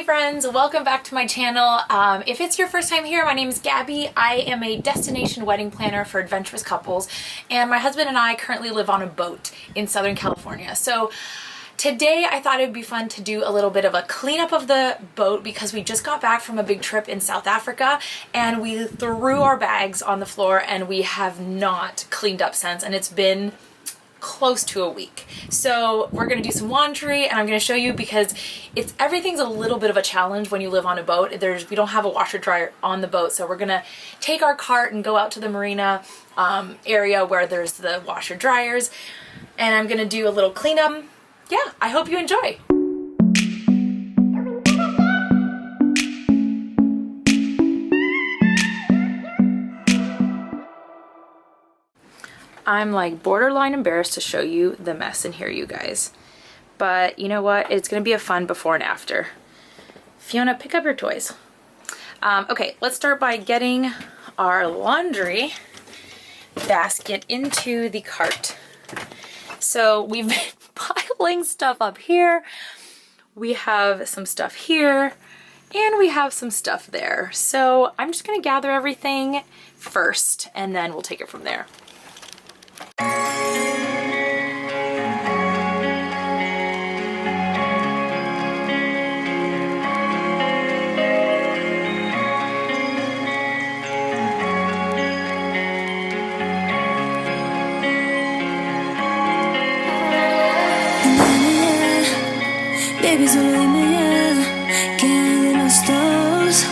friends, welcome back to my channel. If it's your first time here, my name is Gabby. I am a destination wedding planner for adventurous couples, and my husband and I currently live on a boat in Southern California. So today I thought it'd be fun to do a little bit of a cleanup of the boat because we just got back from a big trip in South Africa and we threw our bags on the floor and we have not cleaned up since, and it's been close to a week. So we're gonna do some laundry and I'm gonna show you because everything's a little bit of a challenge when you live on a boat. We don't have a washer dryer on the boat, so we're gonna take our cart and go out to the marina area where there's the washer dryers, and I'm gonna do a little cleanup. Yeah, I hope you enjoy. I'm like borderline embarrassed to show you the mess in here, you guys. But you know what? It's gonna be a fun before and after. Fiona, pick up your toys. Okay, let's start by getting our laundry basket into the cart. So we've been piling stuff up here. We have some stuff here and we have some stuff there. So I'm just gonna gather everything first and then we'll take it from there. Baby, solo dime ya, ¿qué hay de los dos?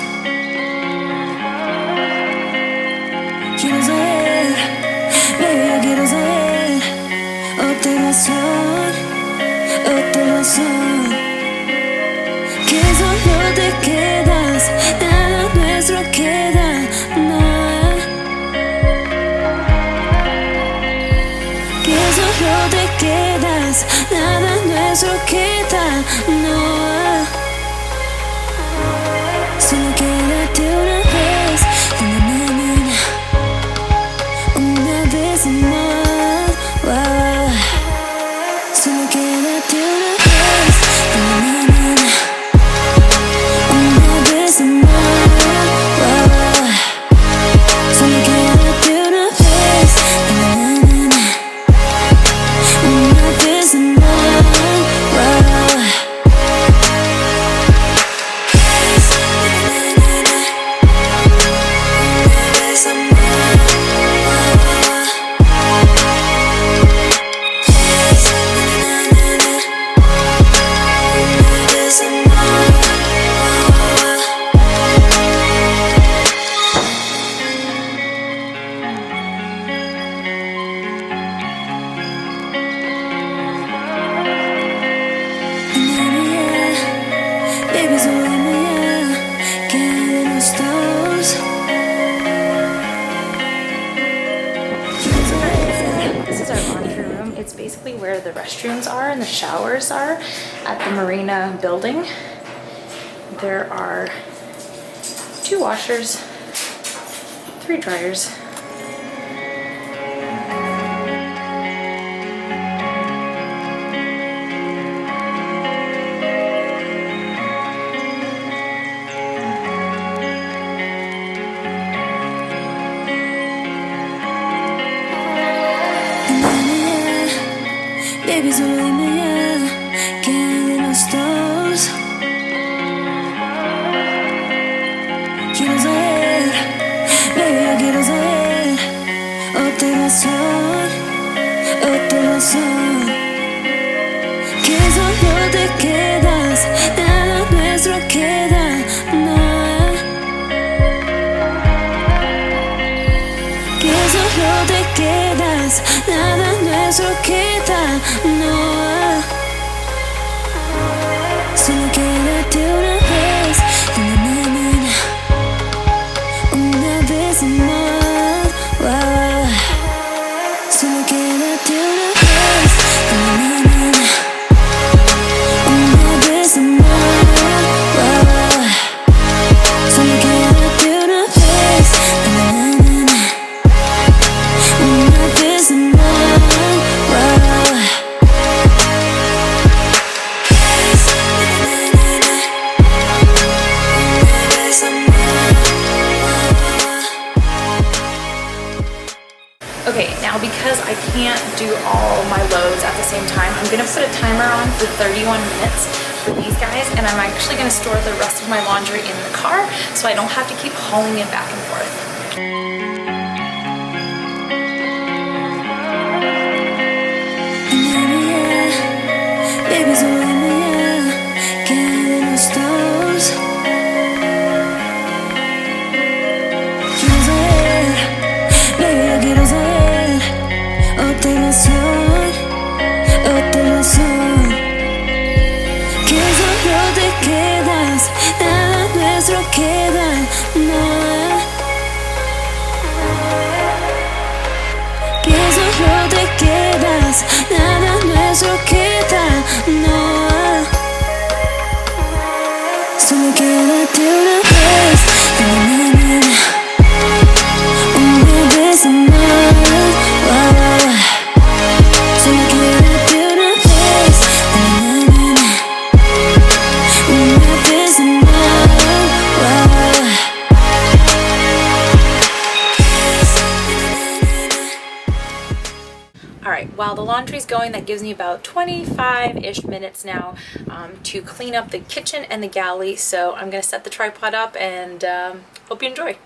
Quiero saber, baby, yo quiero saber. Otra razón, que solo te quedas, nada nuestro queda, no. Que solo te quedas, nada nuestro queda, no. Solo quédate una vez, una vez más, wow. Solo quédate una vez, una vez más, wow. Solo quédate una vez, una vez más, wow. Baby, solo dime ya, ¿qué hay de los dos? This is our laundry room. It's basically where the restrooms are and the showers are at the marina building. There are 2 washers, 3 dryers. Baby, solo dime ya, ¿qué hay de los dos? Quiero saber, baby, yo quiero saber. Otra razón, que solo te quedas, nada nuestro queda, no. Que solo te quedas, nada nuestro queda, no. Solo quédate una vez, una vez más, wow. Solo quédate una vez, una vez más, wow. Solo quédate una vez, una vez más, wow. because I can't do all my loads at the same time, I'm gonna put a timer on for 31 minutes for these guys, and I'm actually gonna store the rest of my laundry in the car so I don't have to keep hauling it back and forth. Baby, so let me get in the stars. Quiero saber, baby, yo quiero saber. Otra razón, otra razón. Que solo te quedas, nada nuestro queda, no. Que solo te quedas, nada nuestro queda, no. Solo quédate una vez, una vez más, solo quédate una vez, una vez más. Alright, while the laundry's going, that gives me about 25-ish minutes now to clean up the kitchen and the galley. So I'm going to set the tripod up and hope you enjoy.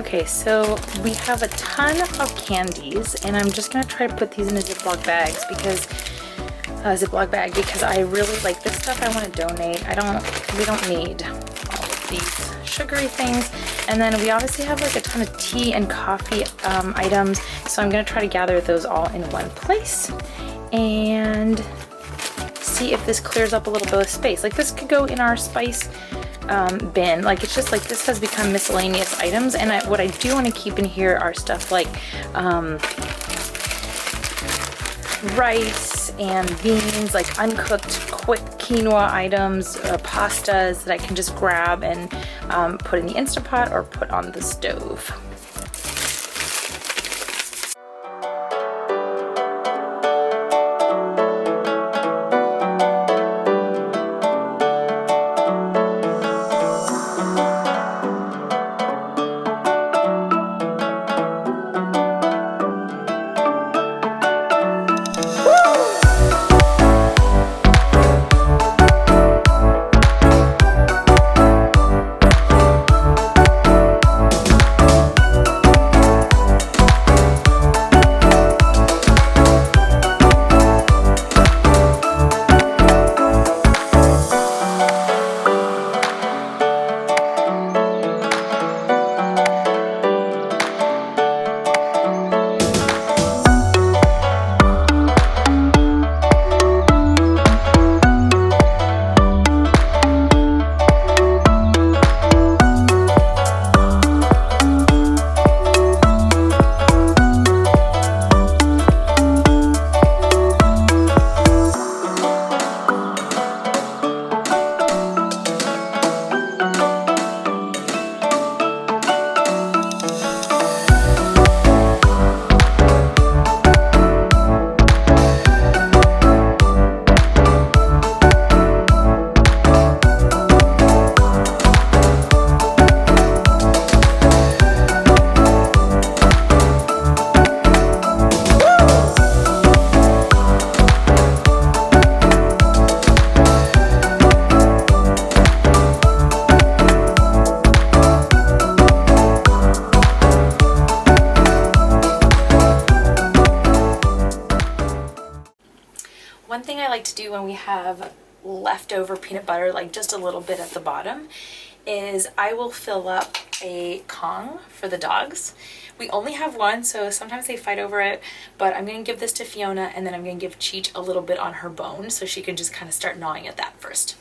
Okay, so we have a ton of candies, and I'm just gonna try to put these in a Ziploc bags because Ziploc bag because I really like this stuff. I want to donate. We don't need all of these sugary things. And then we obviously have like a ton of tea and coffee items, so I'm gonna try to gather those all in one place and see if this clears up a little bit of space. Like this could go in our spice bin. Like it's just like this has become miscellaneous items, and what I do want to keep in here are stuff like rice and beans, like uncooked quick quinoa items, pastas that I can just grab and put in the Instant Pot or put on the stove. One thing I like to do when we have leftover peanut butter, like just a little bit at the bottom, is I will fill up a Kong for the dogs. We only have one, so sometimes they fight over it, but I'm gonna give this to Fiona, and then I'm gonna give Cheech a little bit on her bone so she can just kind of start gnawing at that first.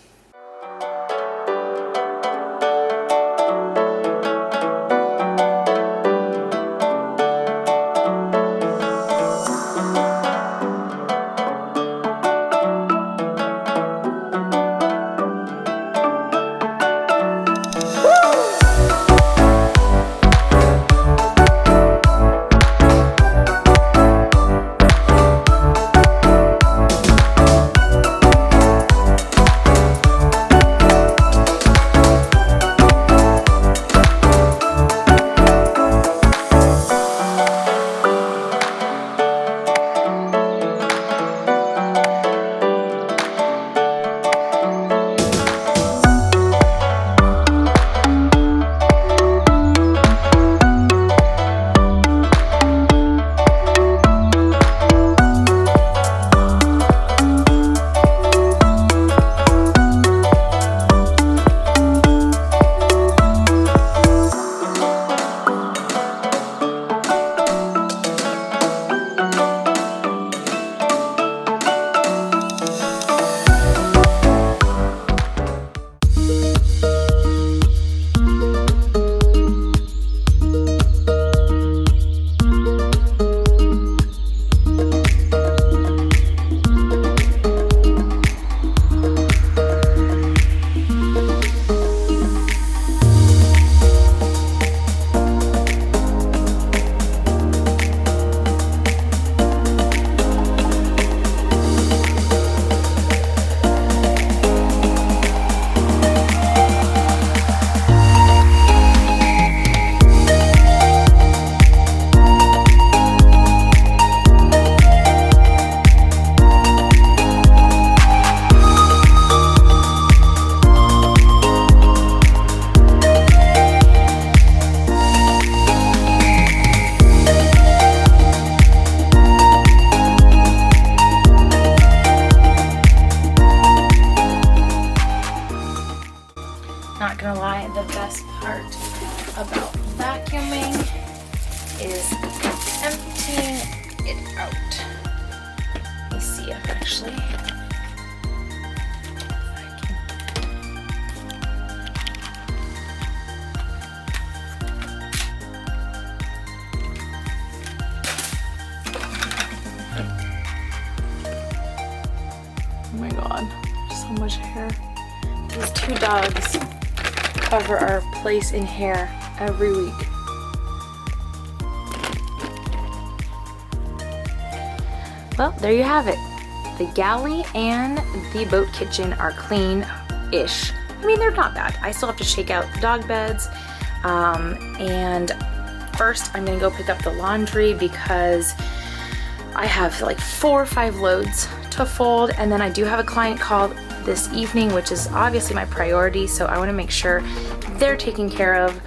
see up actually. Oh my god, so much hair. These two dogs cover our place in hair every week. Well, there you have it. The galley and the boat kitchen are clean-ish. I mean, they're not bad. I still have to shake out the dog beds. And first I'm gonna go pick up the laundry because I have like 4 or 5 loads to fold, and then I do have a client call this evening, which is obviously my priority, so I want to make sure they're taken care of.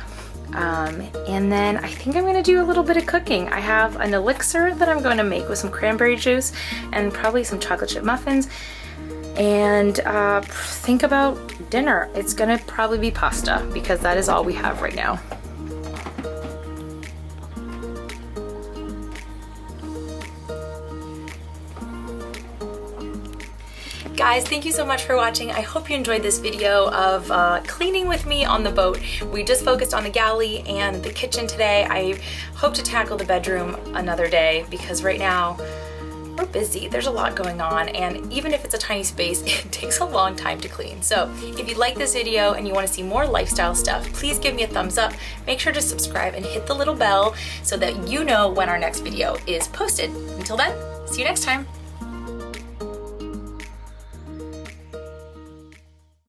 And then I think I'm gonna do a little bit of cooking. I have an elixir that I'm going to make with some cranberry juice and probably some chocolate chip muffins, and think about dinner. It's gonna probably be pasta because that is all we have right now. Guys, thank you so much for watching. I hope you enjoyed this video of cleaning with me on the boat. We just focused on the galley and the kitchen today. I hope to tackle the bedroom another day because right now we're busy. There's a lot going on, and even if it's a tiny space, it takes a long time to clean. So if you like this video and you want to see more lifestyle stuff, please give me a thumbs up. Make sure to subscribe and hit the little bell so that you know when our next video is posted. Until then, see you next time.